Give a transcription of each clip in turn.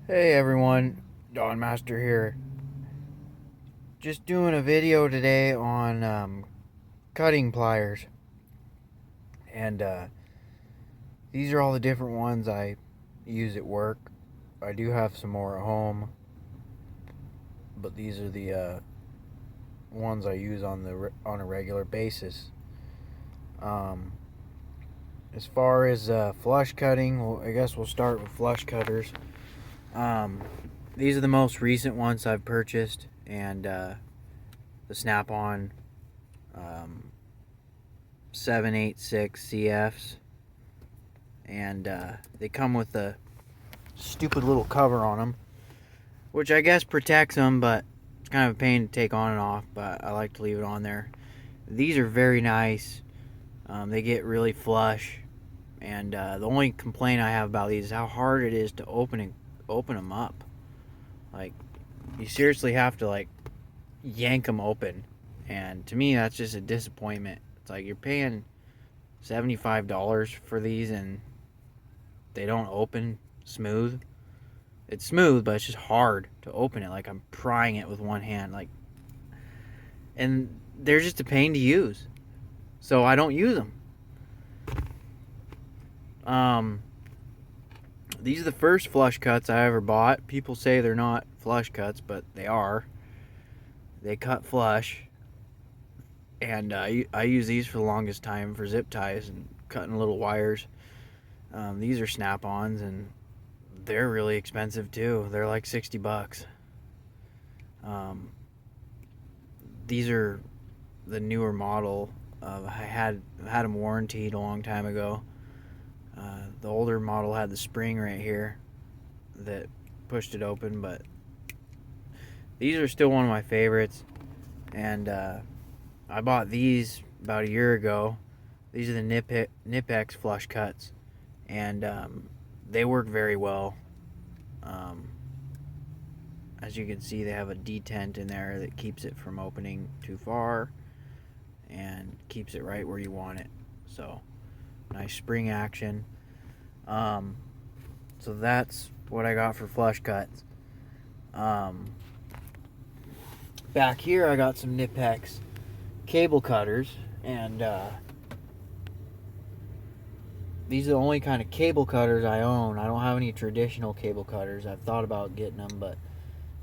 Hey everyone, Don Master here. Just doing a video today on cutting pliers, and these are all the different ones I use at work. I do have some more at home, but these are the ones I use on a regular basis. Um, as far as flush cutting, well, I guess we'll start with flush cutters. Um, these are the most recent ones I've purchased, and the Snap-on 786 CFs, and they come with a stupid little cover on them, which I guess protects them, but it's kind of a pain to take on and off, but I like to leave it on there. These are very nice. They get really flush, and the only complaint I have about these is how hard it is to open them up. Like, you seriously have to like yank them open, and to me that's just a disappointment. It's like you're paying $75 for these and they don't open smooth. It's smooth, but it's just hard to open it. Like I'm prying it with one hand, like, and they're just a pain to use. So I don't use them. These are the first flush cuts I ever bought. People say they're not flush cuts, but they are. They cut flush, and I use these for the longest time for zip ties and cutting little wires. These are Snap-ons, and they're really expensive too. They're like $60. These are the newer model. I had them warranted a long time ago. The older model had the spring right here that pushed it open, but these are still one of my favorites. And I bought these about a year ago. These are the Nipex flush cuts, and they work very well. As you can see, they have a detent in there that keeps it from opening too far and keeps it right where you want it. So nice spring action. So that's what I got for flush cuts. Back here I got some Nipex cable cutters, and these are the only kind of cable cutters I own. I don't have any traditional cable cutters. I've thought about getting them, but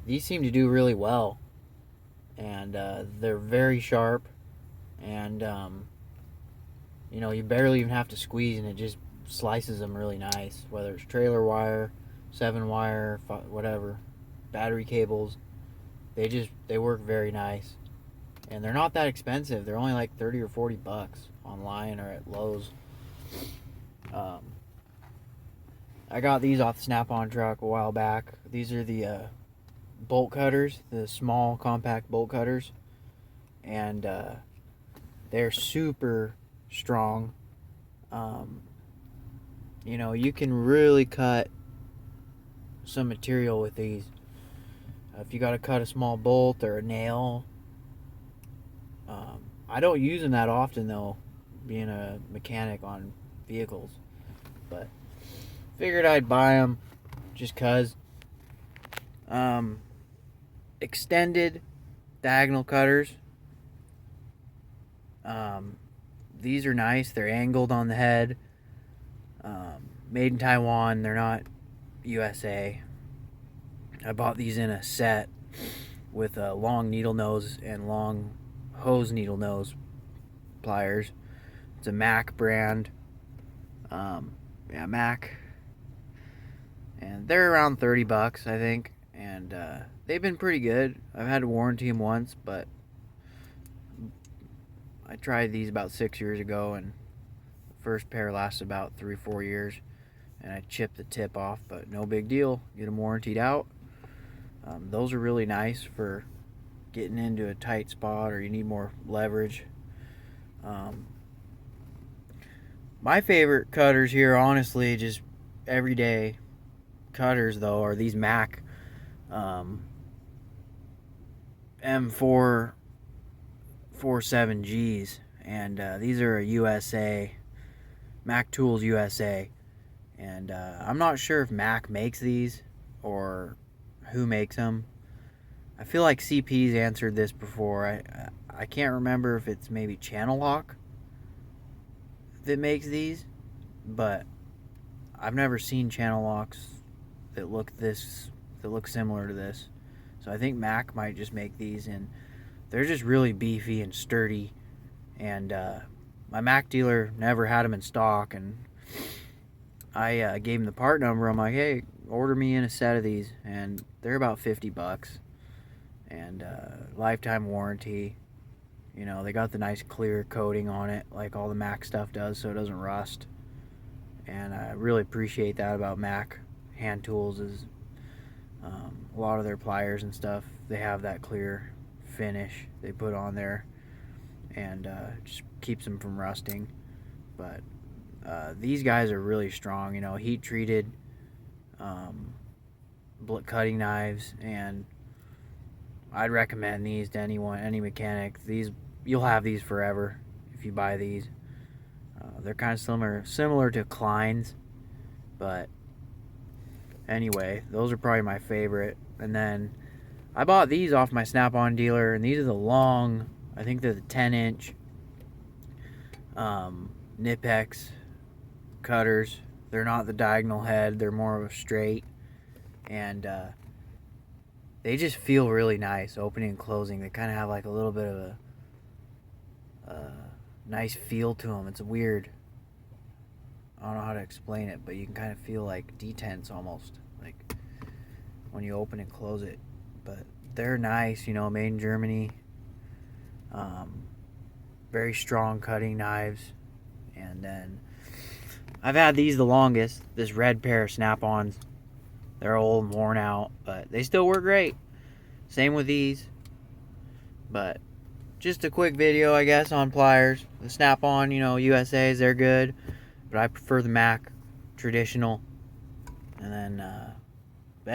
these seem to do really well, and they're very sharp, and you barely even have to squeeze, and it just slices them really nice, whether it's trailer wire, 7-wire, whatever, battery cables. They work very nice, and they're not that expensive. They're only like 30 or 40 bucks online or at Lowe's. I got these off the Snap-on truck a while back. These are the bolt cutters, the small compact bolt cutters, and they're super strong. You can really cut some material with these. If you got to cut a small bolt or a nail. I don't use them that often though, being a mechanic on vehicles, but figured I'd buy them just cause. Extended diagonal cutters. These are nice. They're angled on the head. Made in Taiwan. They're not USA. I bought these in a set with a long needle nose and long hose needle nose pliers. It's a Mac brand. Mac. And they're around 30 bucks, I think. And they've been pretty good. I've had to warranty them once, but I tried these about 6 years ago, and the first pair lasted about 3-4 years, and I chipped the tip off, but no big deal. Get them warrantied out. Those are really nice for getting into a tight spot or you need more leverage. My favorite cutters here, honestly, just everyday cutters though, are these Mac M4 47Gs, and these are a USA, Mac Tools USA, and I'm not sure if Mac makes these or who makes them. I feel like CP's answered this before. I can't remember if it's maybe Channel Lock that makes these, but I've never seen channel locks that look similar to this. So I think Mac might just make these, and they're just really beefy and sturdy. And my Mac dealer never had them in stock, and I gave him the part number. I'm like, hey, order me in a set of these, and they're about $50, and lifetime warranty. You know, they got the nice clear coating on it, like all the Mac stuff does, so it doesn't rust. And I really appreciate that about Mac hand tools. Is a lot of their pliers and stuff, they have that clear finish they put on there, and just keeps them from rusting. But these guys are really strong. You know, heat treated cutting knives, and I'd recommend these to anyone, any mechanic. These, you'll have these forever if you buy these. They're kind of similar to Klein's, but anyway, those are probably my favorite. And then I bought these off my Snap-on dealer, and these are the long, I think they're the 10-inch Nipex cutters. They're not the diagonal head, they're more of a straight, and they just feel really nice opening and closing. They kind of have like a little bit of a nice feel to them. It's weird. I don't know how to explain it, but you can kind of feel like detents almost, like when you open and close it. But they're nice, you know, made in Germany. Very strong cutting knives. And then I've had these the longest, this red pair of Snap-ons. They're old and worn out, but they still work great. Same with these. But just a quick video, I guess, on pliers. The Snap-on, you know, USA's, they're good, but I prefer the Mac traditional. And then